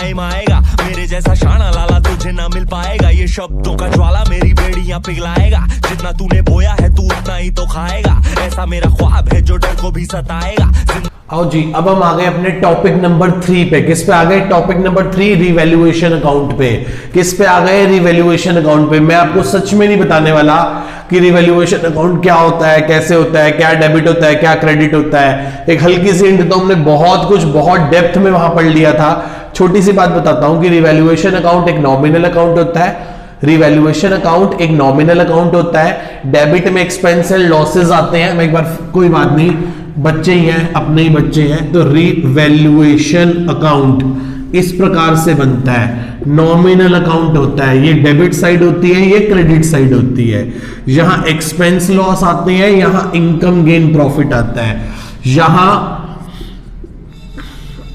Time आएगा मेरे जैसा शाना लाला तुझे ना मिल पाएगा। ये शब्दों का ज्वाला मेरी बेड़ियां पिघलाएगा, जितना तूने बोया है तू उतना ही तो खाएगा। ऐसा मेरा ख्वाब है जो डर को भी सताएगा। आओ जी, अब हम आ गए अपने टॉपिक नंबर 3 पे। किस पे आ गए? टॉपिक नंबर 3 रिवैल्यूएशन अकाउंट पे। किस पे आ गए? रिवैल्यूएशन अकाउंट पे। मैं आपको सच में नहीं बताने वाला कि रिवैल्यूएशन अकाउंट क्या होता है, कैसे होता है, क्या डेबिट होता है, क्या क्रेडिट होता है। एक हल्की सी हिंट तो हमने बहुत कुछ बहुत डेप्थ में वहां पढ़ लिया था। छोटी सी बात बताता हूं कि रिवैल्यूएशन अकाउंट एक नॉमिनल अकाउंट होता है। रिवैल्यूएशन अकाउंट एक नॉमिनल अकाउंट होता है। डेबिट में एक्सपेंस एंड लॉसेज आते हैं। मैं एक बार, कोई बात नहीं, बच्चे ही हैं, अपने ही बच्चे हैं, तो रिवैल्यूएशन अकाउंट इस प्रकार से बनता है। नॉमिनल अकाउंट होता है, ये डेबिट साइड होती है, ये क्रेडिट साइड होती है। यहां एक्सपेंस लॉस आते हैं, यहां इनकम गेन प्रॉफिट आता है। यहां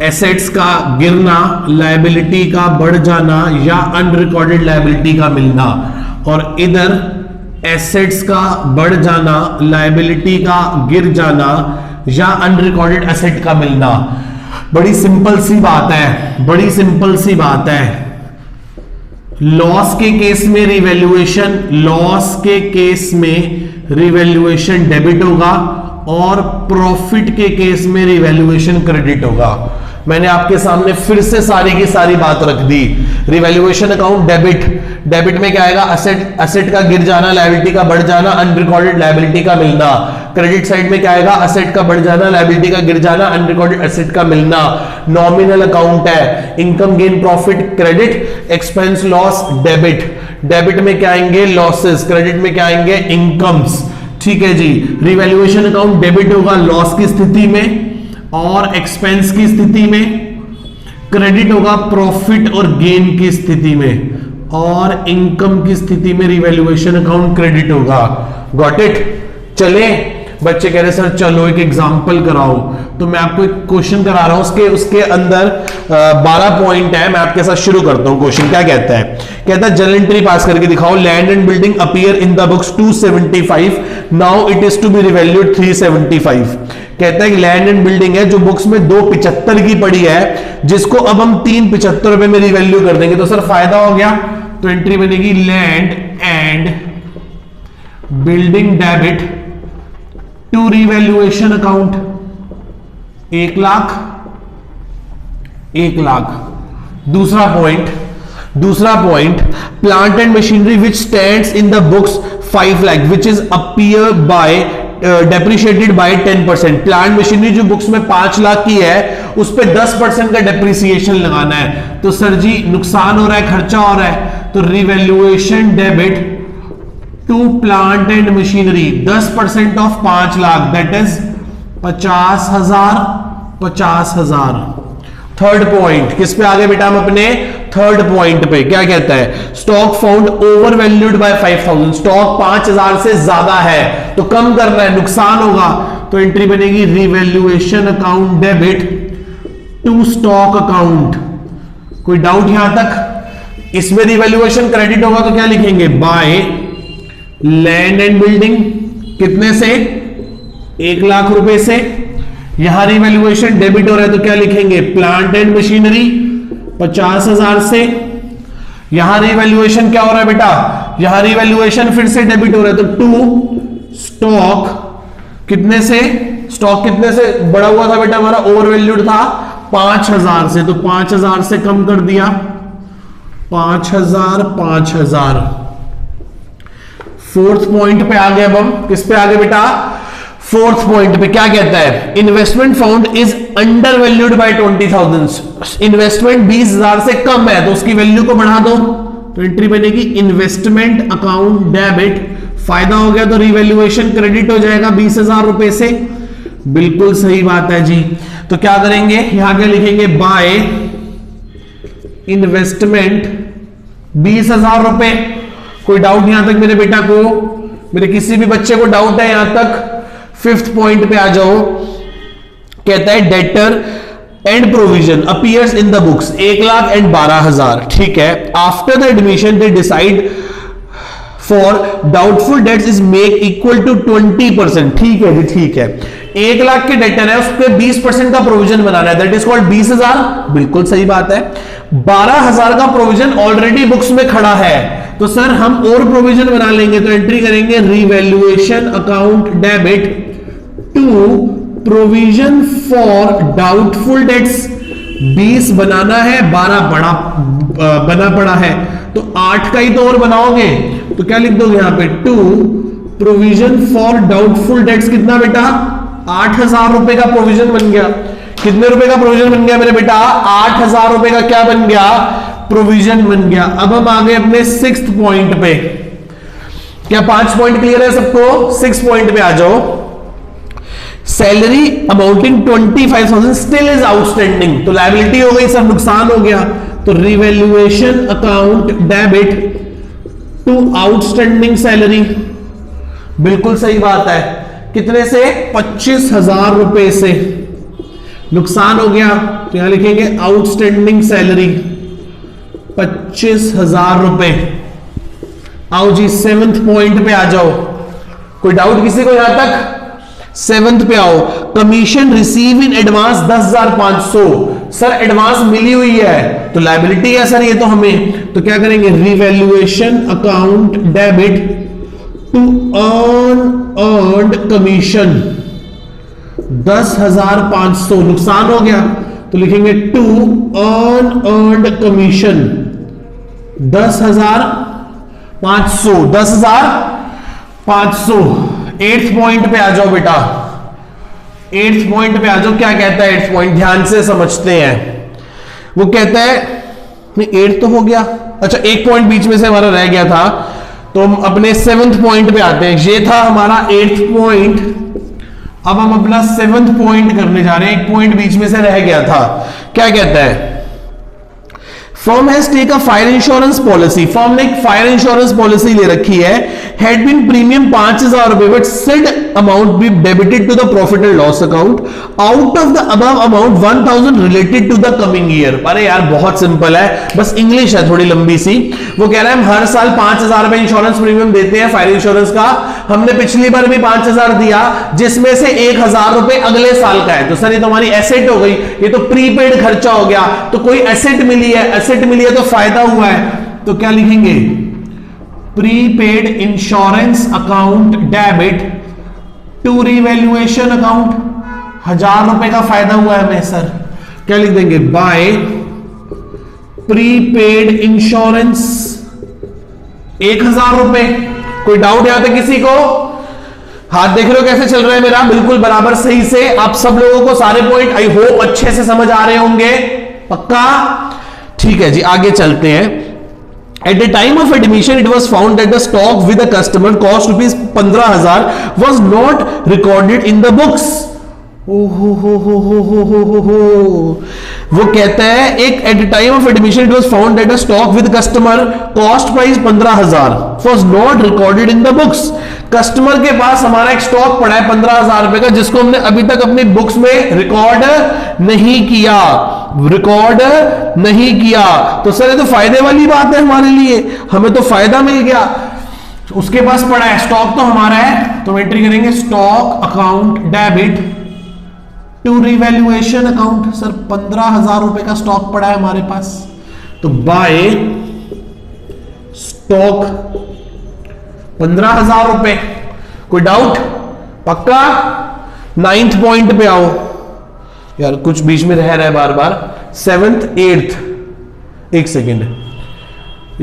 एसेट्स का गिरना, लायबिलिटी का बढ़ जाना या अनरिकॉर्डेड लायबिलिटी का मिलना, और इधर एसेट्स का बढ़ जाना, लायबिलिटी का गिर जाना या अनरिकॉर्डेड एसेट का मिलना। बड़ी सिंपल सी बात है, बड़ी सिंपल सी बात है। लॉस के केस में रिवैल्यूएशन, लॉस के केस में रिवैल्यूएशन डेबिट होगा और प्रॉफिट के केस में रिवैल्यूएशन क्रेडिट होगा। मैंने आपके सामने फिर से सारी की सारी बात रख दी। रिवैल्यूएशन अकाउंट डेबिट, डेबिट में क्या आएगा? एसेट का गिर जाना, लायबिलिटी का बढ़ जाना, अनरिकॉर्डेड लायबिलिटी का मिलना। क्रेडिट साइड में क्या आएगा? एसेट का बढ़ जाना, लायबिलिटी का गिर जाना, अनरिकॉर्डेड एसेट का मिलना। नॉमिनल अकाउंट है। Income gain profit credit, expense loss debit. Debit में क्या आएंगे? लॉसेस। क्रेडिट में क्या आएंगे? इनकम्स। ठीक है जी। रिवैल्यूएशन अकाउंट डेबिट होगा लॉस की स्थिति में और एक्सपेंस की स्थिति में, क्रेडिट होगा प्रॉफिट और गेन की स्थिति में, और इनकम की स्थिति में रिवैल्यूएशन अकाउंट क्रेडिट होगा। Got it? चले, बच्चे कह रहे सर चलो एक एग्जांपल कराओ, तो मैं आपको एक क्वेश्चन करा रहा हूं। उसके अंदर 12 पॉइंट है। मैं आपके साथ शुरू करता हूं। क्वेश्चन क्या कहता है? कहता है जर्नल एंट्री पास करके दिखाओ। Land and building appear in the books 275, now it is to be revalued 375। कहता है कि लैंड एंड बिल्डिंग है जो बुक्स में 275 की पड़ी है, जिसको अब हम 375 रुपए में रिवैल्यू कर देंगे, तो सर फायदा हो गया। तो एंट्री बनेगी land and building debit to revaluation account 1 lakh 1 lakh. दूसरा point plant and machinery which stands in the books 5 lakh which is appear by depreciated by 10%। Plant machinery जो बुक्स में 5 लाख की है उस पे 10% का डेप्रिसिएशन लगाना है। तो सर जी नुकसान हो रहा है, खर्चा हो रहा है, तो revaluation debit to plant and machinery 10% of 5 lakh that is 50,000। Third point किस पे आ गए बेटा? हम अपने थर्ड पॉइंट पे। क्या कहता है? Stock found over valued bye 5,000। Stock 5,000 से ज्यादा है तो कम करना है, नुकसान होगा, तो एंट्री बनेगी revaluation account debit to stock account. कोई डाउट यहां तक? इसमें रिवैल्यूएशन क्रेडिट होगा तो क्या लिखेंगे? बाय लैंड एंड बिल्डिंग कितने से? 1 लाख रुपए से। यहां रिवैल्यूएशन डेबिट हो रहा है तो क्या लिखेंगे? प्लांट एंड मशीनरी 50,000 से। यहां रिवैल्यूएशन क्या हो रहा है बेटा? यहां रिवैल्यूएशन फिर से डेबिट हो रहा है तो टू स्टॉक कितने से? स्टॉक कितने से बढ़ा हुआ था बेटा? हमारा ओवर वैल्यूड था 5,000 से, तो 5,000 से कम कर दिया 5,000। फोर्थ पॉइंट पे आ गए। अब हम किस पे आ गए बेटा? फोर्थ पॉइंट पे क्या कहता है? Investment found is under valued bye 20,000। Investment 20,000 से कम है तो उसकी वैल्यू को बढ़ा दो, तो एंट्री बनेगी इन्वेस्टमेंट अकाउंट डेबिट। फायदा हो गया तो रिवैल्यूएशन क्रेडिट हो जाएगा 20,000 रुपए से। बिल्कुल सही बात है जी। तो क्या करेंगे? यहां क्या लिखेंगे? बाय इन्वेस्टमेंट 20,000 रुपए। कोई डाउट यहां तक मेरे बेटा को? मेरे किसी भी बच्चे को डाउट है यहां तक? फिफ्थ पॉइंट पे आ जाओ। कहता है debtor and provision appears in the books 1,12,000। ठीक है। After the admission they decide for doubtful debts is make equal to 20%। ठीक है जी, ठीक है। 1,00,000 के डेटर है, उस पर 20% का प्रोविजन बनाना है, दैट इज कॉल्ड 20,000। बिल्कुल सही बात है। 12,000 का प्रोविजन ऑलरेडी बुक्स में खड़ा है, तो सर हम और प्रोविजन बना लेंगे, तो एंट्री करेंगे revaluation account debit to provision for doubtful debts. 20 बनाना है, 12 बना पड़ा है, तो 8 का ही तो और बनाओगे, तो क्या लिख दोगे यहां पे, to provision for doubtful debts. कितना बेटा, 8,000 रुपए का प्रोविजन बन गया। कितने रुपए का प्रोविजन बन गया मेरे बेटा, 8,000 रुपए का क्या बन गया, प्रोविजन बन गया। अब हम आ गए अपने 6th पॉइंट पे। क्या 5 पॉइंट क्लियर है सबको? 6 पॉइंट पे आ जाओ। Salary amounting 25,000 still is outstanding, तो लायबिलिटी हो गई सर, नुकसान हो गया, तो revaluation account debit to outstanding salary. बिल्कुल सही बात है। कितने से? 25,000 रुपए से नुकसान हो गया, तो यहां लिखेंगे आउटस्टैंडिंग सैलरी 25,000 रुपए। आओ जी 7th पॉइंट पे आ जाओ। कोई डाउट किसी को यहां तक? 7th पे आओ। Commission receive in advance 10,500। Sir advance मिली हुई है, तो लायबिलिटी है सर ये तो हमें, तो क्या करेंगे, revaluation account debit to earned commission 10,500। नुकसान हो गया, तो लिखेंगे to earned commission 10,500। 10,500। 8th point पे आ जाओ बेटा। 8th पॉइंट पे आ जाओ। क्या कहता है 8th पॉइंट, ध्यान से समझते हैं। वो कहता है, नहीं 8 तो हो गया, अच्छा एक पॉइंट बीच में से हमारा रह गया था, तो हम अपने 7th पॉइंट पे आते हैं। ये था हमारा 8th पॉइंट, अब हम अपना 7th पॉइंट करने जा रहे हैं। एक पॉइंट बीच में से रह गया था। क्या कहता है, firm has take a fire insurance policy. Firm ने एक फायर इंश्योरेंस पॉलिसी ले रखी है। हैड बीन प्रीमियम 5,000 रुपए, but said amount be debited to the profit and loss account. Out of the above amount 1,000 related to the coming year. अरे यार बहुत simple है, बस इंग्लिश है थोड़ी लंबी सी। वो कह रहा है हम हर साल 5,000 रुपए इंश्योरेंस प्रीमियम देते हैं फायर इंश्योरेंस का। हमने पिछली बार भी 5,000 दिया, जिसमें से 1,000 रुपए अगले साल का है, तो सर ये तो हमारी एसेट हो गई, ये तो प्रीपेड खर्चा हो गया। तो कोई एसेट मिली है, एसेट मिली है तो फायदा हुआ है, तो क्या लिखेंगे, prepaid insurance account debit to revaluation account. 1,000 रुपए का फायदा हुआ है हमें सर, क्या लिख देंगे, बाय प्रीपेड इंश्योरेंस 1,000 रुपए। कोई डाउट यहां तक किसी को? हाथ देख रहे हो कैसे चल रहा है मेरा, बिल्कुल बराबर सही से। आप सब लोगों को सारे पॉइंट आई होप अच्छे से समझ आ रहे होंगे, पक्का? ठीक है जी, आगे चलते हैं। At the time of admission, it was found that the stock with the customer cost rupees 15,000 was not recorded in the books. वो कहता है एक at the time of admission it was found that the stock with customer cost price 15,000 was not recorded in the books. Customer के पास हमारा एक stock पड़ा है 15,000 रुपए का, जिसको हमने अभी तक अपनी बुक्स में रिकॉर्ड नहीं किया। तो सर ये तो फायदे वाली बात है हमारे लिए, हमें तो फायदा मिल गया। उसके पास पड़ा है, स्टॉक तो हमारा है, तो एंट्री करेंगे stock account debit to revaluation account. Sir 15,000 रुपए का स्टॉक पड़ा है हमारे पास, तो बाय स्टॉक 15,000 रुपए। कोई डाउट? पक्का? 9th पॉइंट पे आओ यार, कुछ बीच में रह रहा है बार बार। 7th 8th, एक सेकेंड,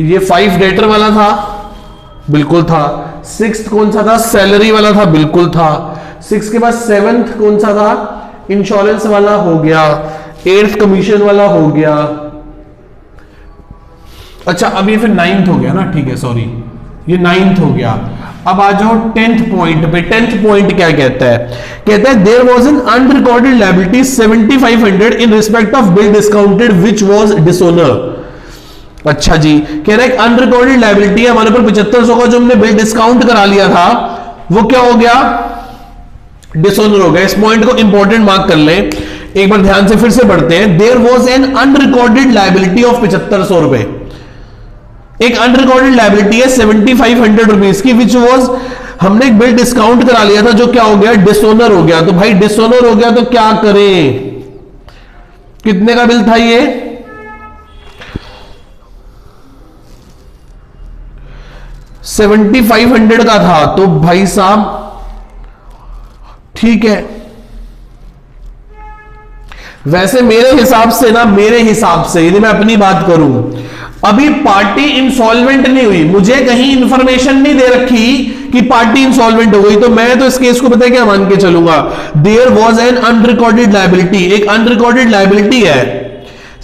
ये 5 डेटर वाला था, बिल्कुल था। 6th कौन सा था? सैलरी वाला था, बिल्कुल था। 6 के बाद 7th कौन सा था? इंश्योरेंस वाला हो गया। 8th कमीशन वाला हो गया। अच्छा अब ये फिर 9th हो गया ना, ठीक है सॉरी, ये 9th हो गया। अब आ जाओ 10th पॉइंट पे। 10th पॉइंट क्या कहता है? कहता है there was an unrecorded liability 7,500 in respect of bill discounted which was dishonour. अच्छा जी, कह रहा है अनरिकॉर्डेड लायबिलिटी है हमारे ऊपर 7500 का, जो हमने बिल डिस्काउंट करा लिया था, वो क्या हो गया? डिसऑनर हो गया। इस पॉइंट को इंपॉर्टेंट मार्क कर लें, एक बार ध्यान से फिर से पढ़ते हैं। There was an unrecorded liability of 7500 रुपए। एक अनरिकॉर्डेड लायबिलिटी है 7,500 रुपीज की, विच वॉज हमने एक बिल डिस्काउंट करा लिया था, जो क्या हो गया, डिसऑनर हो गया। तो भाई डिसऑनर हो गया तो क्या करें, कितने का बिल था ये, 7500 का था। तो भाई साहब ठीक है, वैसे मेरे हिसाब से ना, मेरे हिसाब से यदि मैं अपनी बात करूं, अभी पार्टी इंसॉल्वेंट नहीं हुई, मुझे कहीं इंफॉर्मेशन नहीं दे रखी कि पार्टी इंसॉल्वेंट हो गई, तो मैं तो इस केस को पता है क्या मान के चलूंगा, there was an unrecorded liability, एक अनरिकॉर्डेड लायबिलिटी है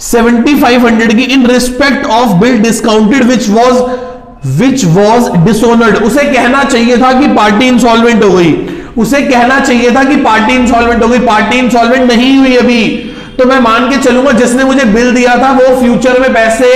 7500 की in respect of bill discounted which was dishonoured. उसे कहना चाहिए था कि पार्टी इंसॉल्वेंट हो गई, उसे कहना चाहिए था कि पार्टी इंसॉल्वेंट हो गई, पार्टी इंसॉल्वेंट नहीं हुई अभी। तो मैं मान के चलूंगा जिसने मुझे बिल दिया था वो फ्यूचर में पैसे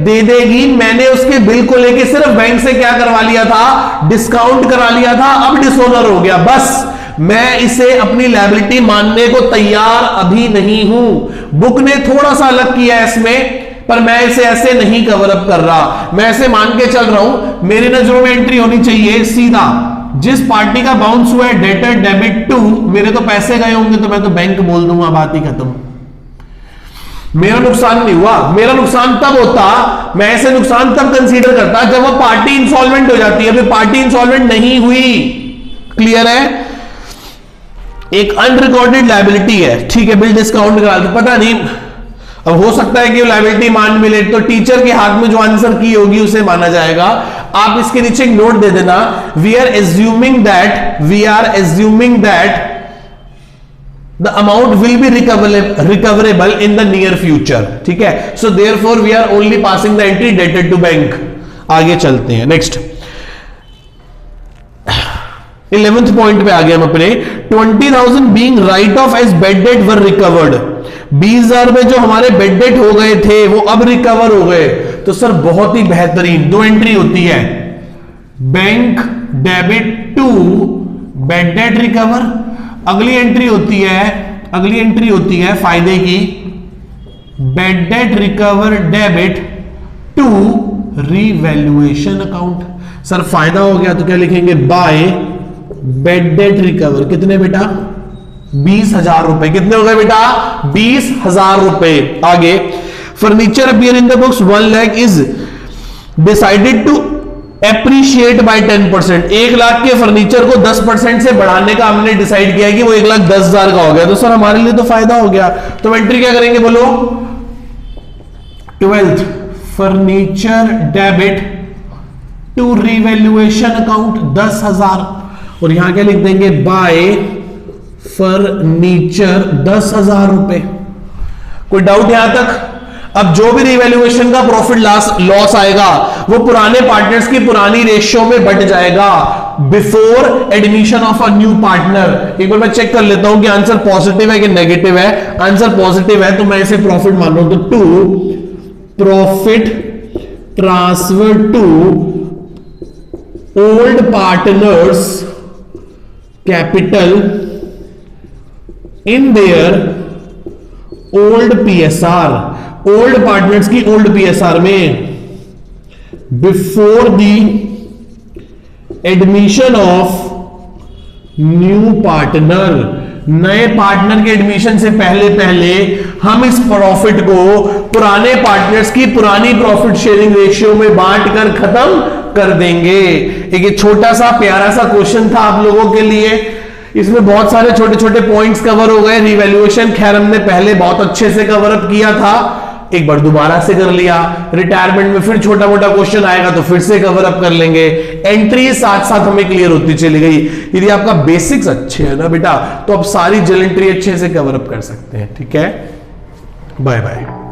दे देगी, मैंने उसके बिल को लेके सिर्फ बैंक से क्या करवा लिया था, डिस्काउंट करा लिया था, अब डिसऑनर हो गया, बस मैं इसे अपनी लायबिलिटी मानने को तैयार अभी नहीं हूं। बुक ने थोड़ा सा अलग किया है इसमें, पर मैं इसे ऐसे नहीं कवर अप कर रहा, मैं ऐसे मान के चल रहा हूं मेरी नजरों में एंट्री होनी चाहिए सीधा, जिस पार्टी का बाउंस हुआ है डेटर डेबिट टू, मेरे तो पैसे गए होंगे तो मैं तो बैंक बोल दूंगा, बात ही खत्म, मेरा नुकसान नहीं हुआ। मेरा नुकसान तब होता, मैं ऐसे नुकसान तब कंसीडर करता जब वो पार्टी इंसॉल्वेंट हो जाती है, अभी पार्टी इंसॉल्वेंट नहीं हुई, क्लियर है, एक अनरिकॉर्डेड लायबिलिटी है, ठीक है, बिल डिस्काउंट करा दो, पता नहीं अब हो सकता है कि वो लायबिलिटी मान मिले, तो टीचर के हाथ में जो आंसर की होगी उसे माना जाएगा। आप इसके नीचे एक नोट दे देना, we are assuming that the amount will be recoverable in the near future, ठीक है, so therefore we are only passing the entry dated to bank. आगे चलते हैं, नेक्स्ट 11th पॉइंट पे आ गए हम अपने, 20,000 being write off as bad debt were recovered, 20,000 में जो हमारे बेड डेट हो गए थे वो अब रिकवर हो गए। तो सर बहुत ही बेहतरीन, दो एंट्री होती है, bank debit to bad debt recover, अगली एंट्री होती है फायदे की, bad debt recover debit to revaluation account. Sir फायदा हो गया तो क्या लिखेंगे, बाय बेड डेट रिकवर, कितने बेटा, 20,000 रुपए, कितने हो गए बेटा, 20,000 रुपए। आगे, furniture appear in the books 1 lakh is decided to appreciate by 10%, 1 lakh के फर्नीचर को 10% से बढ़ाने का हमने डिसाइड किया कि वो 1,10,000 का हो गया, तो सर हमारे लिए तो फायदा हो गया। तो एंट्री क्या करेंगे बोलो, 12th furniture debit to revaluation account 10,000, और यहां क्या लिख देंगे, बाय फर्नीचर 10,000 रुपए। कोई डाउट यहां तक? अब जो भी रिवैल्यूएशन का प्रॉफिट लॉस आएगा वो पुराने पार्टनर्स की पुरानी रेशियो में बट जाएगा before admission of a new partner. एक बार मैं चेक कर लेता हूं कि आंसर पॉजिटिव है कि नेगेटिव है। आंसर पॉजिटिव है तो मैं इसे प्रॉफिट मान रहा हूं, तो to profit transfer to old partners capital in their old PSR, old partners की ओल्ड पीएसआर में before the admission of new partner, नए पार्टनर के एडमिशन से पहले हम इस प्रॉफिट को पुराने पार्टनर्स की पुरानी प्रॉफिट शेयरिंग रेशियो में बांट कर खत्म कर देंगे। एक छोटा सा प्यारा सा क्वेश्चन था आप लोगों के लिए, इसमें बहुत सारे छोटे छोटे पॉइंट्स कवर हो गए। रिवैल्यूएशन खैर हमने पहले बहुत अच्छे से कवर अप किया था, एक बार दोबारा से कर लिया। रिटायरमेंट में फिर छोटा मोटा क्वेश्चन आएगा तो फिर से कवर अप कर लेंगे। एंट्री साथ साथ हमें क्लियर होती चली गई। यदि आपका बेसिक्स अच्छे है ना बेटा तो आप सारी जल एंट्री अच्छे से कवर अप कर सकते हैं। ठीक है, बाय बाय।